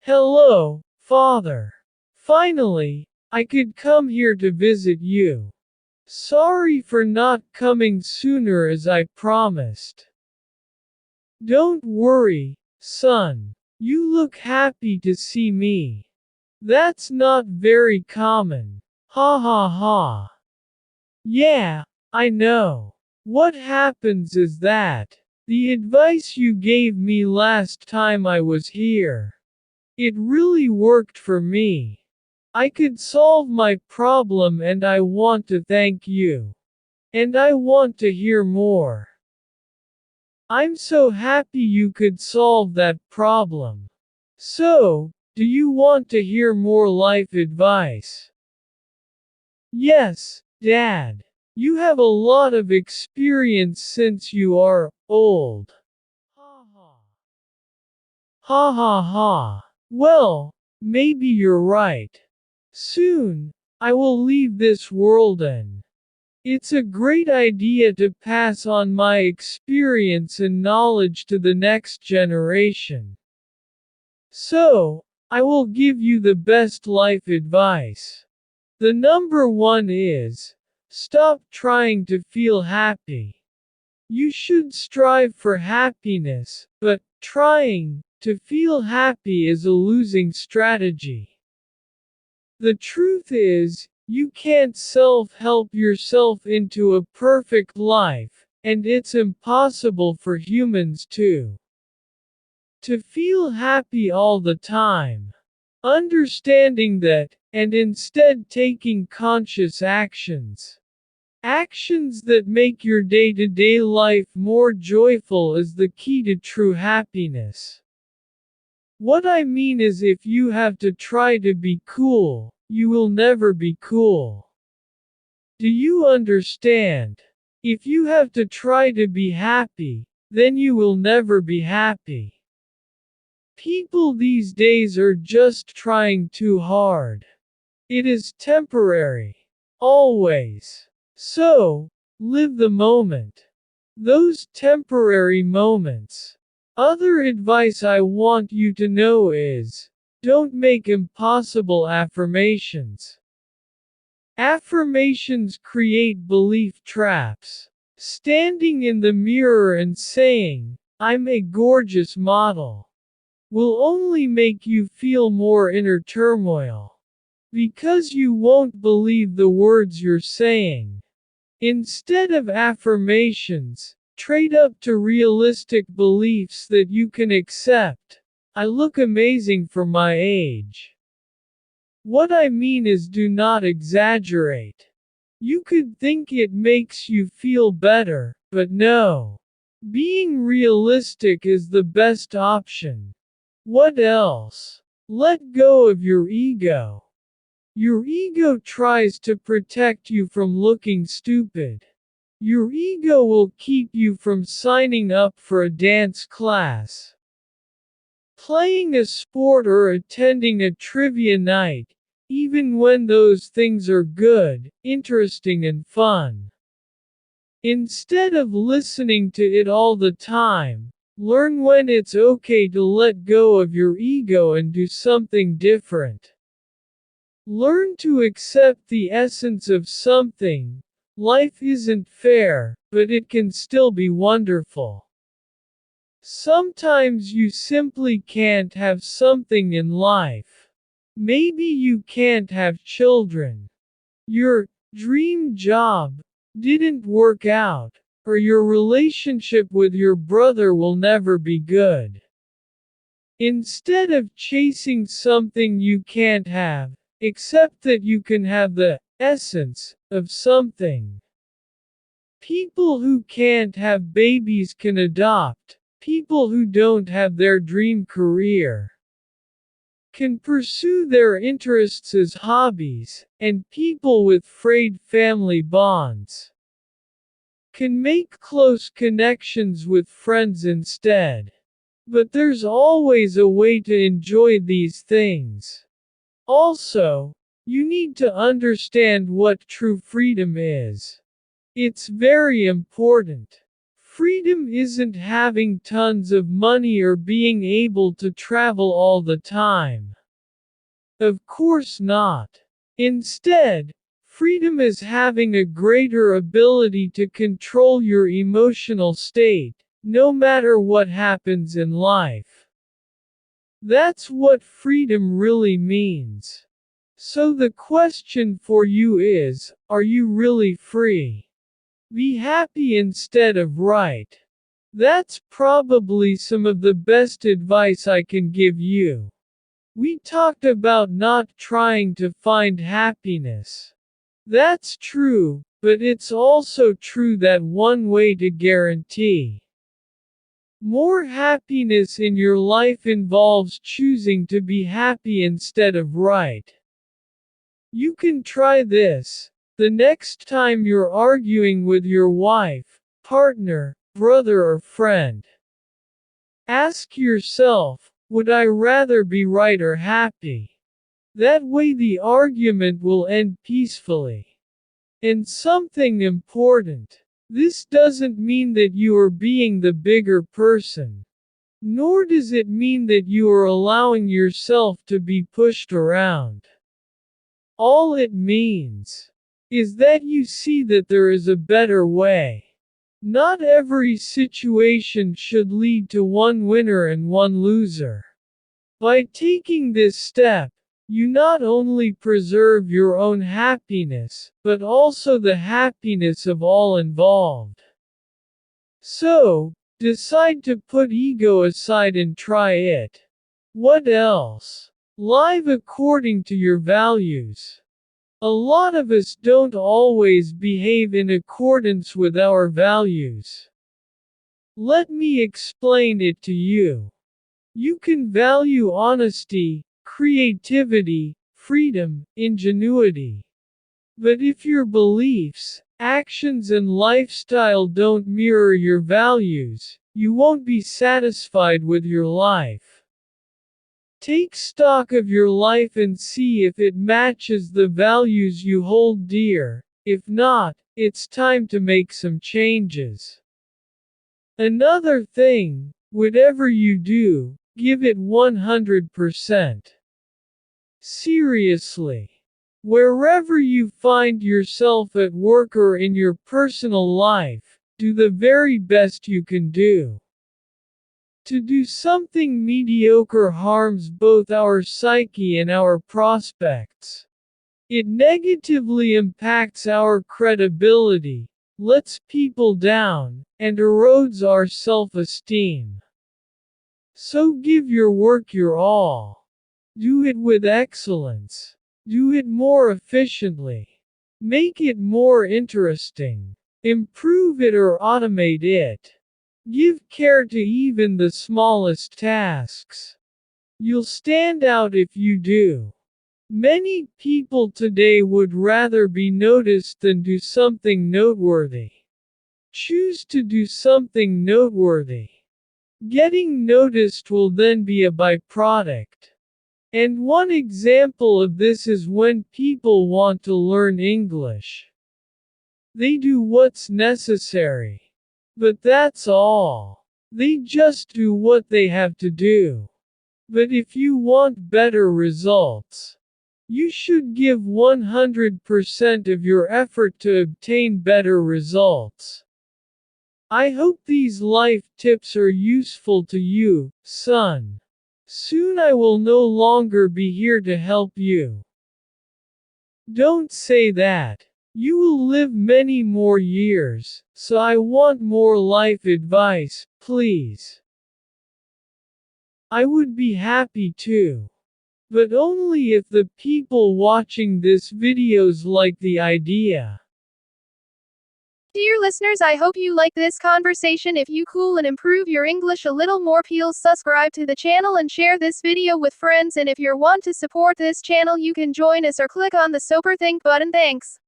Hello, Father. Finally, I could come here to visit you. Sorry for not coming sooner as I promised. Don't worry, son. You look happy to see me. That's not very common. Ha ha ha. Yeah, I know. What happens is that the advice you gave me last time I was here. It really worked for me. I could solve my problem and I want to thank you. And I want to hear more. I'm so happy you could solve that problem. So, do you want to hear more life advice? Yes, Dad. You have a lot of experience since you are old. Ha ha. Ha ha ha. Well, maybe you're right. Soon, I will leave this world and it's a great idea to pass on my experience and knowledge to the next generation. So, I will give you the best life advice. The number one is, stop trying to feel happy. You should strive for happiness, but trying to feel happy is a losing strategy. The truth is, you can't self-help yourself into a perfect life, and it's impossible for humans to feel happy all the time. Understanding that, and instead taking conscious actions. Actions that make your day-to-day life more joyful is the key to true happiness. What I mean is if you have to try to be cool, you will never be cool. Do you understand? If you have to try to be happy, then you will never be happy. People these days are just trying too hard. It is temporary. Always. So, live the moment. Those temporary moments. Other advice I want you to know is, don't make impossible affirmations. Affirmations create belief traps. Standing in the mirror and saying, I'm a gorgeous model, will only make you feel more inner turmoil. Because you won't believe the words you're saying. Instead of affirmations, trade up to realistic beliefs that you can accept. I look amazing for my age. What I mean is do not exaggerate. You could think it makes you feel better, but no. Being realistic is the best option. What else? Let go of your ego. Your ego tries to protect you from looking stupid. Your ego will keep you from signing up for a dance class, playing a sport or attending a trivia night, even when those things are good, interesting and fun. Instead of listening to it all the time, learn when it's okay to let go of your ego and do something different. Learn to accept the essence of something. Life isn't fair, but it can still be wonderful. Sometimes you simply can't have something in life. Maybe you can't have children. Your dream job didn't work out, or your relationship with your brother will never be good. Instead of chasing something you can't have, accept that you can have the essence of something. People who can't have babies can adopt. People who don't have their dream career can pursue their interests as hobbies, and people with frayed family bonds can make close connections with friends instead. But there's always a way to enjoy these things. Also, you need to understand what true freedom is. It's very important. Freedom isn't having tons of money or being able to travel all the time. Of course not. Instead, freedom is having a greater ability to control your emotional state, no matter what happens in life. That's what freedom really means. So the question for you is, are you really free? Be happy instead of right. That's probably some of the best advice I can give you. We talked about not trying to find happiness. That's true, but it's also true that one way to guarantee more happiness in your life involves choosing to be happy instead of right. You can try this. The next time you're arguing with your wife, partner, brother or friend, ask yourself, would I rather be right or happy? That way the argument will end peacefully. And something important. This doesn't mean that you are being the bigger person. Nor does it mean that you are allowing yourself to be pushed around. All it means is that you see that there is a better way. Not every situation should lead to one winner and one loser. By taking this step, you not only preserve your own happiness, but also the happiness of all involved. So, decide to put ego aside and try it. What else? Live according to your values. A lot of us don't always behave in accordance with our values. Let me explain it to you. You can value honesty, creativity, freedom, ingenuity. But if your beliefs, actions and lifestyle don't mirror your values, you won't be satisfied with your life. Take stock of your life and see if it matches the values you hold dear. If not, it's time to make some changes. Another thing, whatever you do, give it 100%. Seriously. Wherever you find yourself at work or in your personal life, do the very best you can do. To do something mediocre harms both our psyche and our prospects. It negatively impacts our credibility, lets people down, and erodes our self-esteem. So give your work your all. Do it with excellence. Do it more efficiently. Make it more interesting. Improve it or automate it. Give care to even the smallest tasks. You'll stand out if you do. Many people today would rather be noticed than do something noteworthy. Choose to do something noteworthy. Getting noticed will then be a byproduct. And one example of this is when people want to learn English. They do what's necessary. But that's all. They just do what they have to do. But if you want better results, you should give 100% of your effort to obtain better results. I hope these life tips are useful to you, son. Soon I will no longer be here to help you. Don't say that. You will live many more years, so I want more life advice, please. I would be happy too. But only if the people watching this videos like the idea. Dear listeners, I hope you like this conversation. If you cool and improve your English a little more, please subscribe to the channel and share this video with friends. And if you want to support this channel, you can join us or click on the Super Think button. Thanks.